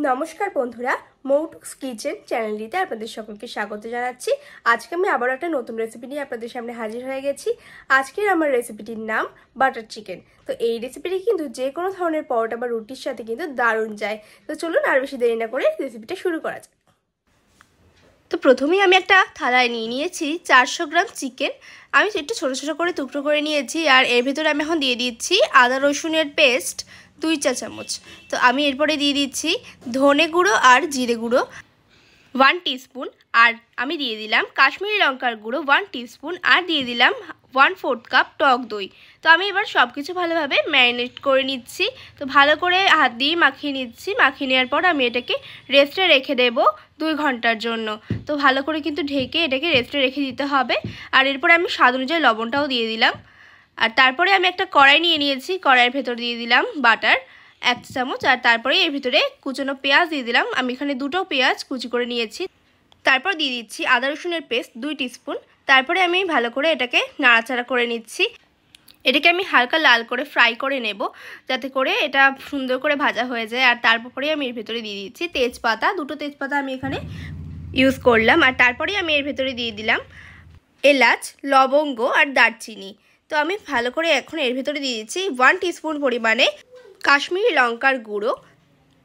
নমস্কার বন্ধুরা, মৌটুকস কিচেন চ্যানেলটিতে আপনাদের সকলকে স্বাগত জানাচ্ছি। আজকে আমি আবার একটা নতুন রেসিপি নিয়ে আপনাদের সামনে হাজির হয়ে গেছি। আজকের আমার রেসিপিটির নাম বাটার চিকেন। তো এই রেসিপিটি কিন্তু যে কোনো ধরনের পরোটা বা রুটির সাথে কিন্তু দারুণ যায়। তো চলুন আর বেশি দেরি না করে রেসিপিটা শুরু করা যাক। তো প্রথমেই আমি একটা থালায় নিয়েছি 400 গ্রাম চিকেন। আমি একটু ছোটো ছোটো করে টুকরো করে নিয়েছি, আর এর ভিতরে আমি এখন দিয়ে দিচ্ছি আদা রসুনের পেস্ট 2 চা চামচ। তো আমি এরপরে দিয়ে দিচ্ছি ধনে গুঁড়ো আর জিরে গুঁড়ো 1 টিস্পুন, আর আমি দিয়ে দিলাম কাশ্মীরি লঙ্কার গুঁড়ো 1 টিস্পুন, আর দিয়ে দিলাম 1/4 কাপ টক দই। তো আমি এবার সব কিছু ভালোভাবে ম্যারিনেট করে নিচ্ছি। তো ভালো করে হাত দিয়ে মাখিয়ে নিচ্ছি। মাখিয়ে নেওয়ার পর আমি এটাকে রেস্টে রেখে দেব 2 ঘন্টার জন্য। তো ভালো করে কিন্তু ঢেকে এটাকে রেস্টে রেখে দিতে হবে। আর এরপরে আমি স্বাদ অনুযায়ী লবণটাও দিয়ে দিলাম। আর তারপরে আমি একটা কড়াই নিয়েছি। কড়াইয়ের ভেতর দিয়ে দিলাম বাটার 1 চামচ, আর তারপরে এর ভিতরে কুচনো পেঁয়াজ দিয়ে দিলাম। আমি এখানে 2টো পেঁয়াজ কুচি করে নিয়েছি। তারপর দিয়ে দিচ্ছি আদা রসুনের পেস্ট 2 টিস্পুন। তারপরে আমি ভালো করে এটাকে নাড়াচাড়া করে নিচ্ছি। এটাকে আমি হালকা লাল করে ফ্রাই করে নেব, যাতে করে এটা সুন্দর করে ভাজা হয়ে যায়। আর তারপরে আমি এর ভেতরে দিয়ে দিচ্ছি তেজপাতা, 2টো তেজপাতা আমি এখানে ইউজ করলাম। আর তারপরে আমি এর ভেতরে দিয়ে দিলাম এলাচ, লবঙ্গ আর দারচিনি। তো আমি ভালো করে এখন এর ভেতরে দিয়ে দিচ্ছি 1 টিস্পুন পরিমাণে কাশ্মীরি লঙ্কার গুঁড়ো।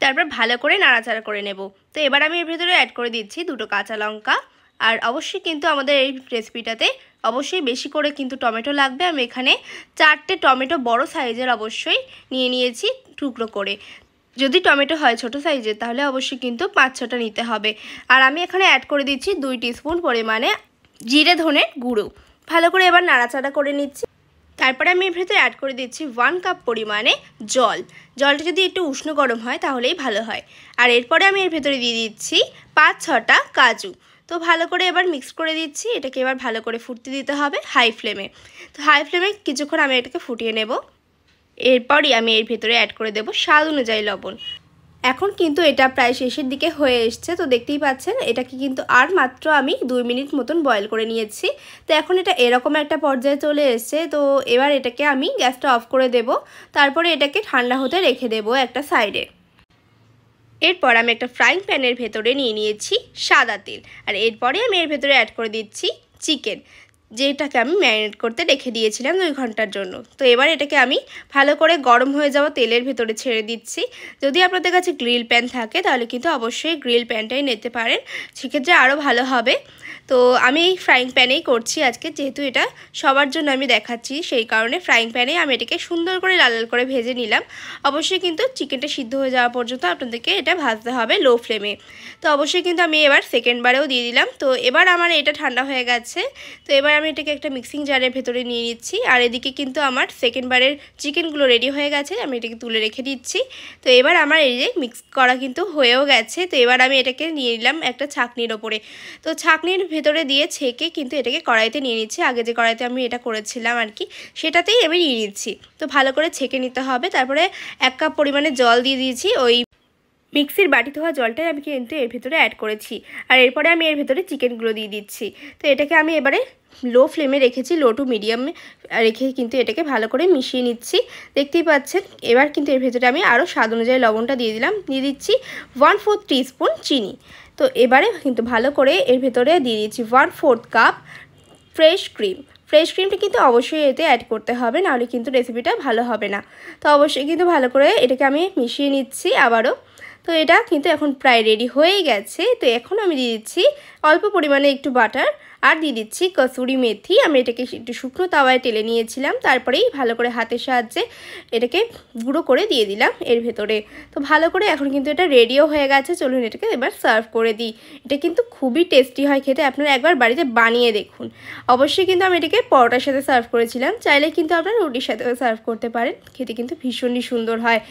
তারপর ভালো করে নাড়াচাড়া করে নেব। তো এবার আমি এর ভেতরে অ্যাড করে দিচ্ছি 2টো কাঁচা লঙ্কা। আর অবশ্যই কিন্তু আমাদের এই রেসিপিটাতে অবশ্যই বেশি করে কিন্তু টমেটো লাগবে। আমি এখানে 4টে টমেটো বড় সাইজের অবশ্যই নিয়েছি টুকরো করে। যদি টমেটো হয় ছোট সাইজের তাহলে অবশ্যই কিন্তু 5-6টা নিতে হবে। আর আমি এখানে অ্যাড করে দিচ্ছি 2 টিস্পুন পরিমাণে জিরে ধনের গুঁড়ো। ভালো করে এবার নাড়াচাড়া করে নিচ্ছি। তারপরে আমি এর ভেতরে অ্যাড করে দিচ্ছি 1 কাপ পরিমাণে জল। জলটা যদি একটু উষ্ণ গরম হয় তাহলেই ভালো হয়। আর এরপরে আমি এর ভেতরে দিয়ে দিচ্ছি 5-6টা কাজু। তো ভালো করে এবার মিক্স করে দিচ্ছি। এটাকে এবার ভালো করে ফুটতে দিতে হবে হাই ফ্লেমে। তো হাই ফ্লেমে কিছুক্ষণ আমি এটাকে ফুটিয়ে নেব। এরপরই আমি এর ভেতরে অ্যাড করে দেব স্বাদ অনুযায়ী লবণ। এখন কিন্তু এটা প্রায় শেষের দিকে হয়ে এসছে। তো দেখতেই পাচ্ছেন এটাকে কিন্তু আর মাত্র আমি 2 মিনিট মতন বয়েল করে নিয়েছি। তো এখন এটা এরকম একটা পর্যায়ে চলে এসছে। তো এবার এটাকে আমি গ্যাসটা অফ করে দেব। তারপরে এটাকে ঠান্ডা হতে রেখে দেব একটা সাইডে। এরপর আমি একটা ফ্রাইং প্যানের ভেতরে নিয়েছি সাদা তেল। আর এরপরে আমি এর ভেতরে অ্যাড করে দিচ্ছি চিকেন, যেটাকে আমি ম্যারিনেট করতে রেখে দিয়েছিলাম 2 ঘন্টার জন্য। তো এবার এটাকে আমি ভালো করে গরম হয়ে যাওয়া তেলের ভেতরে ছেড়ে দিচ্ছি। যদি আপনাদের কাছে গ্রিল প্যান থাকে তাহলে কিন্তু অবশ্যই গ্রিল প্যানটাই নিতে পারেন, সেক্ষেত্রে আরও ভালো হবে। তো আমি এই ফ্রাইং প্যানেই করছি আজকে, যেহেতু এটা সবার জন্য আমি দেখাচ্ছি সেই কারণে ফ্রাইং প্যানেই আমি এটাকে সুন্দর করে লাল লাল করে ভেজে নিলাম। অবশ্যই কিন্তু চিকেনটা সিদ্ধ হয়ে যাওয়া পর্যন্ত আপনাদেরকে এটা ভাজতে হবে লো ফ্লেমে। তো অবশ্যই কিন্তু আমি এবার সেকেন্ডবারেও দিয়ে দিলাম। তো এবার আমার এটা ঠান্ডা হয়ে গেছে। তো এবার আমি এটাকে একটা মিক্সিং জারের ভেতরে নিয়ে নিচ্ছি। আর এদিকে কিন্তু আমার সেকেন্ডবারের চিকেনগুলো রেডি হয়ে গেছে, আমি এটাকে তুলে রেখে দিচ্ছি। তো এবার আমার এই যে মিক্স করা কিন্তু হয়েও গেছে। তো এবার আমি এটাকে নিয়ে নিলাম একটা ছাঁকনির ওপরে। তো ছাঁকনির ভেতরে দিয়ে ছেঁকে কিন্তু এটাকে কড়াইতে নিয়ে নিচ্ছি। আগে যে কড়াইতে আমি এটা করেছিলাম আর কি, সেটাতেই আমি নিয়ে নিচ্ছি। তো ভালো করে ছেঁকে নিতে হবে। তারপরে 1 কাপ পরিমাণে জল দিয়ে দিয়েছি। ওই মিক্সির বাটি ধোয়া জলটাই আমি কিন্তু এর ভিতরে অ্যাড করেছি। আর এরপরে আমি এর ভিতরে চিকেনগুলো দিয়ে দিচ্ছি। তো এটাকে আমি এবারে লো ফ্লেমে রেখেছি, লো টু মিডিয়ামে রেখে কিন্তু এটাকে ভালো করে মিশিয়ে নিচ্ছি। দেখতেই পাচ্ছেন এবার কিন্তু এর ভেতরে আমি আরও স্বাদ অনুযায়ী লবণটা দিয়ে দিলাম। দিয়ে দিচ্ছি 1/4 টিস্পুন চিনি। তো এবারে কিন্তু ভালো করে এর ভেতরে দিয়ে দিচ্ছি 1/4 কাপ ফ্রেশ ক্রিম। ফ্রেশ ক্রিমটা কিন্তু অবশ্যই এতে অ্যাড করতে হবে, নাহলে কিন্তু রেসিপিটা ভালো হবে না। তো অবশ্যই কিন্তু ভালো করে এটাকে আমি মিশিয়ে নিচ্ছি আবারও। তো এটা কিন্তু এখন প্রায় রেডি হয়েই গেছে। তো এখন আমি দিয়ে দিচ্ছি অল্প পরিমাণে একটু বাটার, আর দিয়ে দিচ্ছি কসুরি মেথি। আমি এটাকে একটু শুকনো তাওয়ায় টেলে নিয়েছিলাম, তারপরেই ভালো করে হাতের সাহায্যে এটাকে গুঁড়ো করে দিয়ে দিলাম এর ভেতরে। তো ভালো করে এখন কিন্তু এটা রেডিও হয়ে গেছে। চলুন এটাকে এবার সার্ভ করে দিই। এটা কিন্তু খুবই টেস্টি হয় খেতে, আপনারা একবার বাড়িতে বানিয়ে দেখুন। অবশ্যই কিন্তু আমি এটাকে পরোটার সাথে সার্ভ করেছিলাম, চাইলে কিন্তু আপনারা রুটির সাথেও সার্ভ করতে পারেন। খেতে কিন্তু ভীষণই সুন্দর হয়।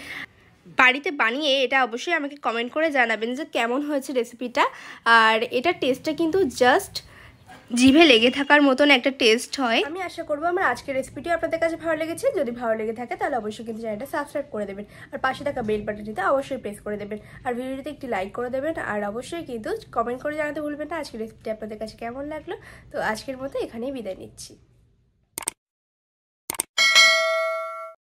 বাড়িতে বানিয়ে এটা অবশ্যই আমাকে কমেন্ট করে জানাবেন যে কেমন হয়েছে রেসিপিটা। আর এটার টেস্টটা কিন্তু জাস্ট জিভে লেগে থাকার মতন একটা টেস্ট হয়। আমি আশা করবো আমার আজকের রেসিপিটি আপনাদের কাছে ভালো লেগেছে। যদি ভালো লেগে থাকে তাহলে অবশ্যই কিন্তু চ্যানেলটা সাবস্ক্রাইব করে দেবেন, আর পাশে থাকা বেল বাটনটিতে অবশ্যই প্রেস করে দেবেন, আর ভিডিওটিতে একটি লাইক করে দেবেন। আর অবশ্যই কিন্তু কমেন্ট করে জানাতে ভুলবেন না আজকের রেসিপিটি আপনাদের কাছে কেমন লাগলো। তো আজকের মতো এখানেই বিদায় নিচ্ছি।